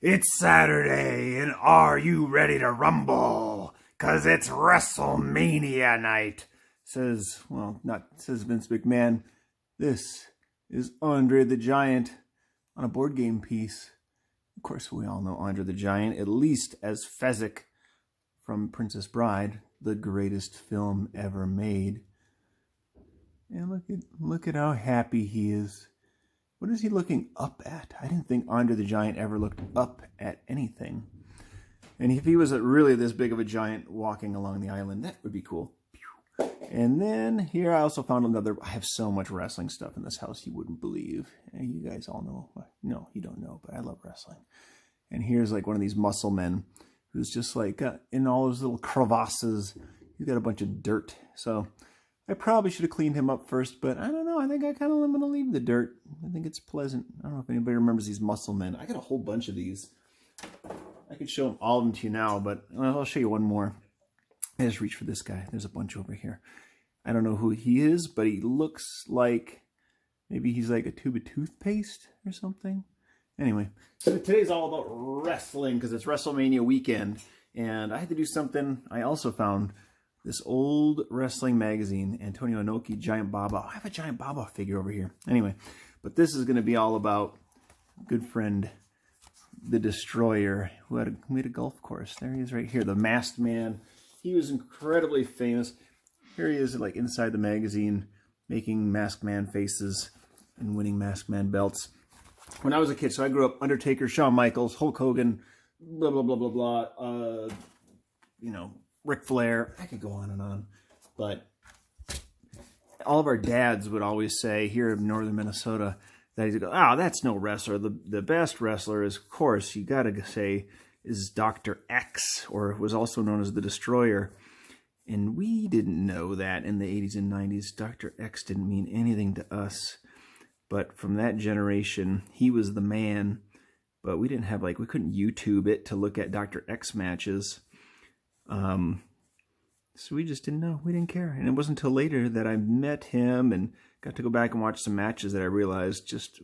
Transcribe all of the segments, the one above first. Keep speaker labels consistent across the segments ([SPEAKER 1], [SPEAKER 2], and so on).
[SPEAKER 1] It's Saturday, and are you ready to rumble? 'Cause it's WrestleMania night. Says Vince McMahon. This is Andre the Giant on a board game piece. Of course, we all know Andre the Giant, at least as Fezzik from Princess Bride, the greatest film ever made. And look at how happy he is. What is he looking up at? I didn't think Andre the Giant ever looked up at anything. And if he was really this big of a giant walking along the island, that would be cool. And then here I also found another. I have so much wrestling stuff in this house you wouldn't believe. And you guys all know. No, you don't know, but I love wrestling. And here's like one of these muscle men who's just like in all those little crevasses. He's got a bunch of dirt. So I probably should have cleaned him up first, but I don't know. I think I kind of am going to leave the dirt. I think it's pleasant. I don't know if anybody remembers these muscle men. I got a whole bunch of these. I could show all of them to you now, but I'll show you one more. I just reach for this guy. There's a bunch over here. I don't know who he is, but he looks like maybe he's like a tube of toothpaste or something. Anyway, so today's all about wrestling because it's WrestleMania weekend, and I had to do something. I also found this old wrestling magazine, Antonio Inoki, Giant Baba. I have a Giant Baba figure over here. Anyway, but this is going to be all about good friend, the Destroyer, who made a golf course. There he is right here, the Masked Man. He was incredibly famous. Here he is like inside the magazine, making Masked Man faces and winning Masked Man belts. When I was a kid, so I grew up Undertaker, Shawn Michaels, Hulk Hogan, blah, blah, blah, blah, blah, Ric Flair. I could go on and on, but all of our dads would always say here in northern Minnesota that he'd go, "Oh, that's no wrestler. The best wrestler is, of course, you got to say, is Dr. X, or was also known as the Destroyer." And we didn't know that in the 80s and 90s. Dr. X didn't mean anything to us, but from that generation, he was the man. But we didn't have we couldn't YouTube it to look at Dr. X matches. So we just didn't know. We didn't care. And it wasn't until later that I met him and got to go back and watch some matches that I realized just,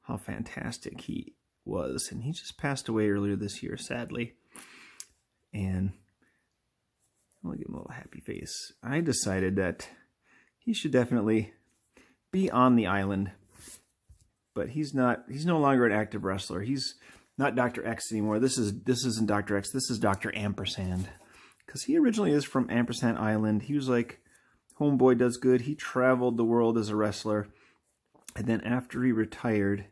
[SPEAKER 1] how fantastic he was. And he just passed away earlier this year, sadly. And I'm going to give him a little happy face. I decided that he should definitely be on the island. But he's no longer an active wrestler. He's not Dr. X anymore. This isn't Dr. X. This is Doctor Ampersand. Because he originally is from Ampersand Island. He was like, homeboy does good. He traveled the world as a wrestler. And then after he retired,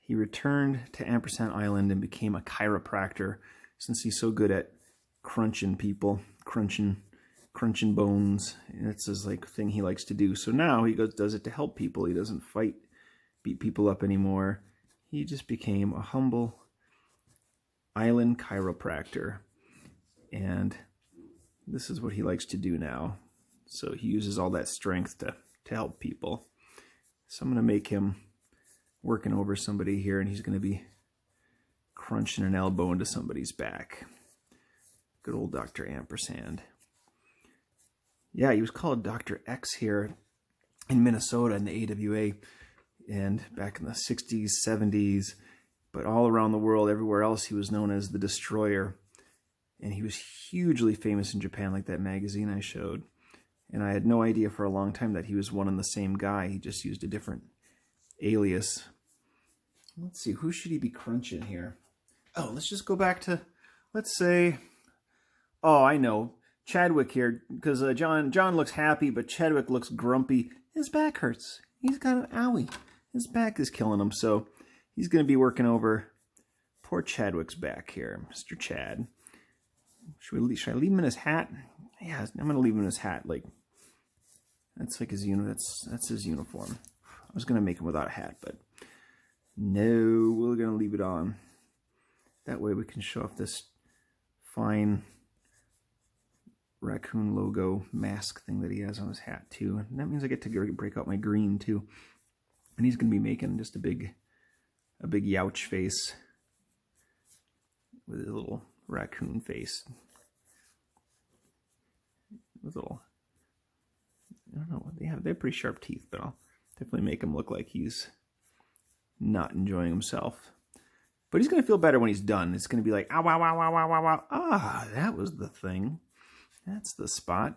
[SPEAKER 1] he returned to Ampersand Island and became a chiropractor. Since he's so good at crunching people, crunching bones. That's his thing he likes to do. So now he does it to help people. He doesn't beat people up anymore. He just became a humble island chiropractor. And this is what he likes to do now. So he uses all that strength to help people. So I'm going to make him working over somebody here, and he's going to be crunching an elbow into somebody's back. Good old Dr. Ampersand. Yeah, he was called Dr. X here in Minnesota in the AWA, and back in the 60s, 70s, but all around the world, everywhere else, he was known as the Destroyer. And he was hugely famous in Japan, like that magazine I showed. And I had no idea for a long time that he was one and the same guy. He just used a different alias. Let's see, who should he be crunching here? Oh, let's just go back to, let's say, oh, I know, Chadwick here. Because John looks happy, but Chadwick looks grumpy. His back hurts. He's got an owie. His back is killing him, so he's going to be working over poor Chadwick's back here, Mr. Chad. Should I leave him in his hat? Yeah, I'm gonna leave him in his hat. That's like his that's his uniform. I was gonna make him without a hat, but no, we're gonna leave it on. That way we can show off this fine raccoon logo mask thing that he has on his hat too. And that means I get to break out my green too. And he's gonna be making just a big youch face with his little raccoon face with little, I don't know, they're pretty sharp teeth, but I'll definitely make him look like he's not enjoying himself. But he's going to feel better when he's done. It's going to be like, ow, ow, ow, ow, ow, ow, ow. Ah, that was the thing. That's the spot.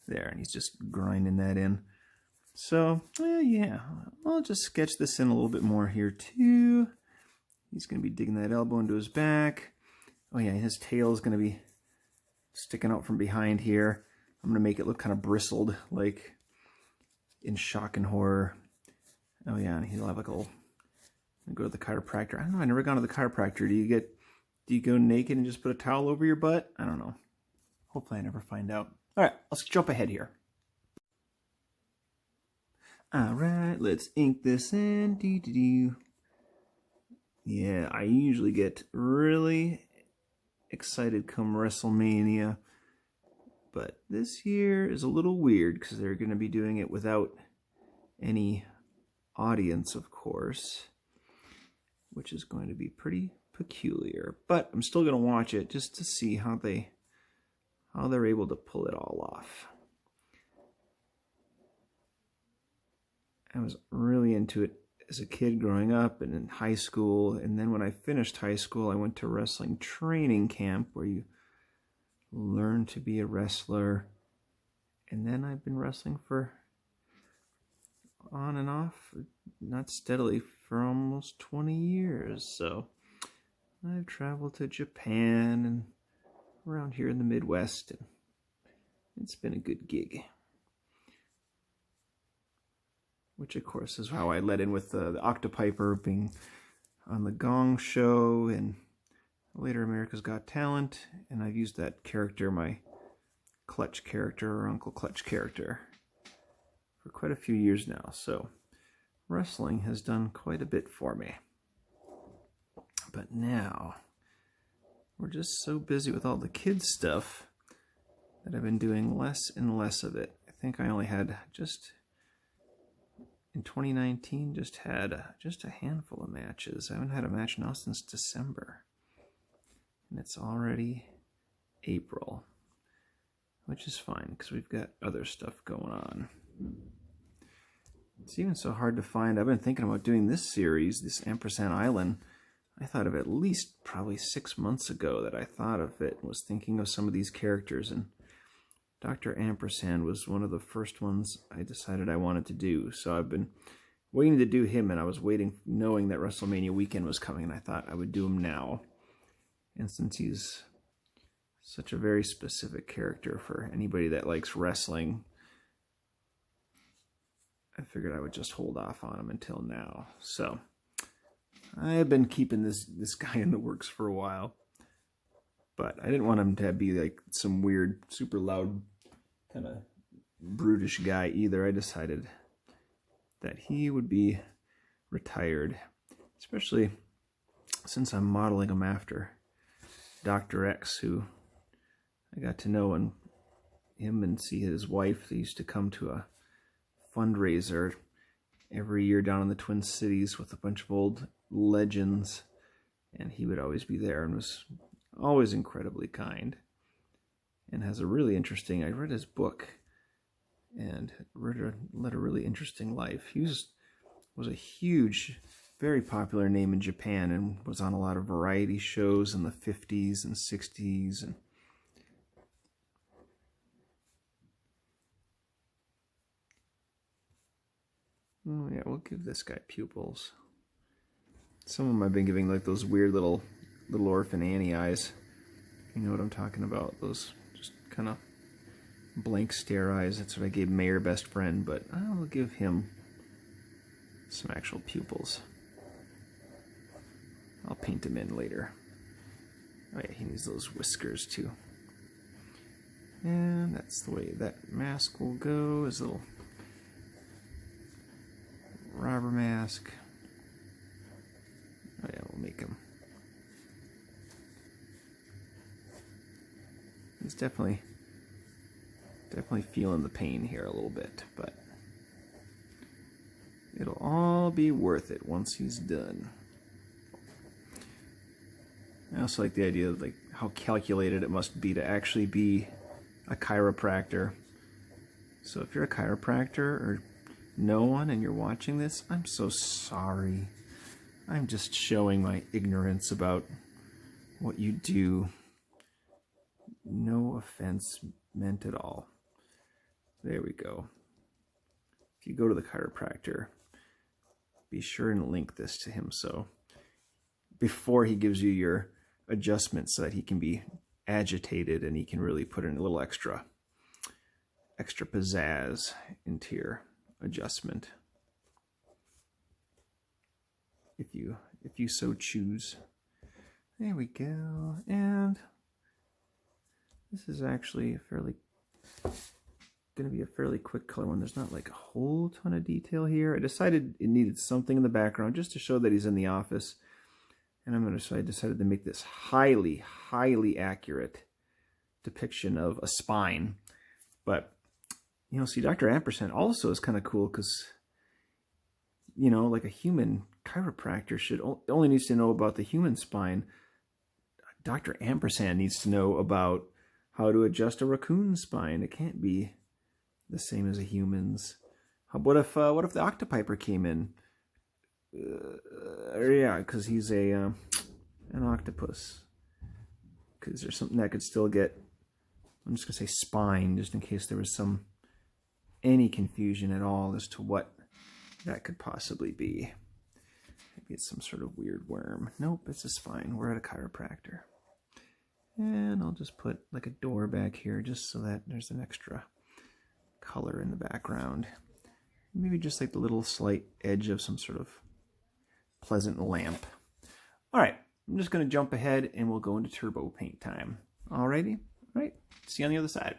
[SPEAKER 1] There, and he's just grinding that in. So, yeah, I'll just sketch this in a little bit more here, too. He's going to be digging that elbow into his back. Oh, yeah, his tail is going to be sticking out from behind here. I'm going to make it look kind of bristled, like in Shock and Horror. Oh, yeah, and he'll have like a little... Go to the chiropractor. I don't know, I've never gone to the chiropractor. Do you go naked and just put a towel over your butt? I don't know. Hopefully I never find out. All right, let's jump ahead here. All right, let's ink this in. Yeah, I usually get really excited come WrestleMania, but this year is a little weird because they're going to be doing it without any audience, of course, which is going to be pretty peculiar. But I'm still going to watch it just to see how they're able to pull it all off. I was really into it as a kid growing up and in high school, and then when I finished high school, I went to wrestling training camp where you learn to be a wrestler, and then I've been wrestling for on and off, not steadily, for almost 20 years. So I've traveled to Japan and around here in the Midwest, and it's been a good gig. Which, of course, is how I led in with the Octopiper being on the Gong Show and later America's Got Talent. And I've used that character, my Clutch character or Uncle Clutch character, for quite a few years now. So wrestling has done quite a bit for me. But now we're just so busy with all the kids stuff that I've been doing less and less of it. I think I only had in 2019, just a handful of matches. I haven't had a match now since December. And it's already April, which is fine because we've got other stuff going on. It's even so hard to find. I've been thinking about doing this series, this Ampersand Island. I thought of at least probably 6 months ago that I thought of it and was thinking of some of these characters, and Doctor Ampersand was one of the first ones I decided I wanted to do. So I've been waiting to do him, and I was waiting, knowing that WrestleMania weekend was coming, and I thought I would do him now. And since he's such a very specific character for anybody that likes wrestling, I figured I would just hold off on him until now. So I have been keeping this guy in the works for a while. But I didn't want him to be like some weird, super loud, kind of brutish guy either. I decided that he would be retired, especially since I'm modeling him after Dr. X, who I got to know, and him and see his wife. They used to come to a fundraiser every year down in the Twin Cities with a bunch of old legends, and he would always be there and was always incredibly kind, and has a really interesting, I read his book and led a really interesting life. He was a huge, very popular name in Japan and was on a lot of variety shows in the 50s and 60s. And oh yeah, we'll give this guy pupils. Some of them I've been giving like those weird little orphan Annie eyes. You know what I'm talking about? Those just kind of blank stare eyes. That's what I gave Mayor Best Friend, but I'll give him some actual pupils. I'll paint him in later. Oh yeah, he needs those whiskers too. And that's the way that mask will go, his little robber mask. Oh yeah, we'll make him. He's definitely feeling the pain here a little bit, but it'll all be worth it once he's done. I also like the idea of like how calculated it must be to actually be a chiropractor. So if you're a chiropractor or know one and you're watching this, I'm so sorry. I'm just showing my ignorance about what you do. No offense meant at all. There we go. If you go to the chiropractor, be sure and link this to him so before he gives you your adjustment, so that he can be agitated and he can really put in a little extra pizzazz into your adjustment, if you so choose. There we go. And this is actually going to be a fairly quick color one. There's not like a whole ton of detail here. I decided it needed something in the background just to show that he's in the office. And I decided to make this highly, highly accurate depiction of a spine. But, you know, see, Dr. Ampersand also is kind of cool because, you know, like a human chiropractor only needs to know about the human spine. Dr. Ampersand needs to know about how to adjust a raccoon's spine. It can't be the same as a human's. What if the octopiper came in? Yeah, because he's an octopus. Because there's something that could still get, I'm just gonna say spine, just in case there was any confusion at all as to what that could possibly be. Maybe it's some sort of weird worm. Nope, it's a spine. We're at a chiropractor. And I'll just put like a door back here just so that there's an extra color in the background. Maybe just like the little slight edge of some sort of pleasant lamp. All right, I'm just going to jump ahead and we'll go into turbo paint time. Alrighty, all right, see you on the other side.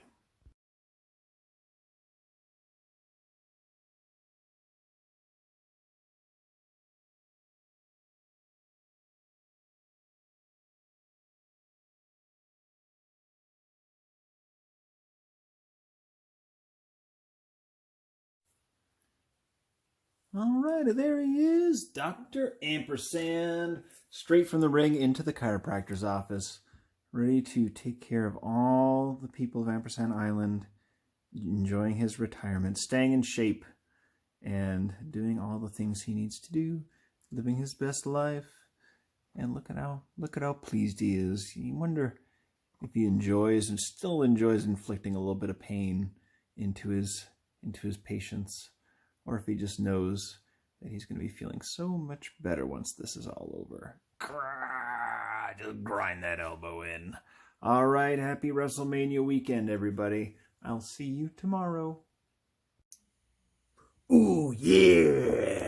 [SPEAKER 1] All right, there he is, Dr. Ampersand, straight from the ring into the chiropractor's office, ready to take care of all the people of Ampersand Island, enjoying his retirement, staying in shape, and doing all the things he needs to do, living his best life. And look at how pleased he is. You wonder if he enjoys and still enjoys inflicting a little bit of pain into his patients, or if he just knows that he's going to be feeling so much better once this is all over. Just grind that elbow in. All right, happy WrestleMania weekend, everybody. I'll see you tomorrow. Ooh, yeah!